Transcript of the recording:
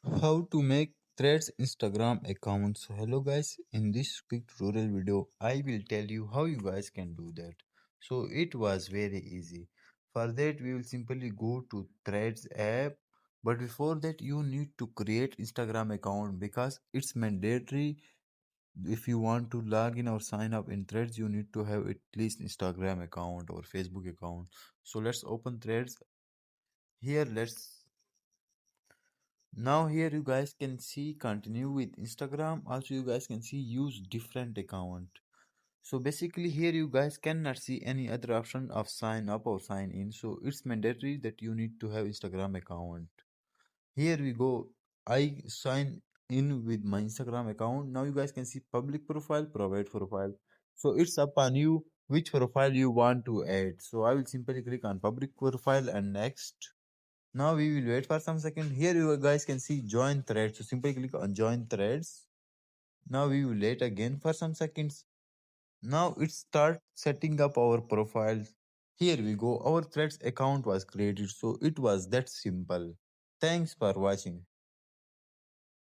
How to make Threads Instagram account. So hello guys, in this quick tutorial video I will tell you how you guys can do that. So it was very easy. For that we will simply go to Threads app, but before that you need to create Instagram account because it's mandatory. If you want to log in or sign up in Threads, you need to have at least Instagram account or Facebook account. So let's open Threads. Here let's Now here you guys can see continue with Instagram. Also you guys can see use different account. So basically here you guys cannot see any other option of sign up or sign in. So it's mandatory that you need to have Instagram account. Here we go. I sign in with my Instagram account. Now you guys can see public profile, private profile. So it's up on you which profile you want to add. So I will simply click on public profile and next. Now we will wait for some second. Here you guys can see join threads. So simply click on join threads. Now we will wait again for some seconds. Now it start setting up our profiles. Here we go. Our threads account was created. So it was that simple. Thanks for watching.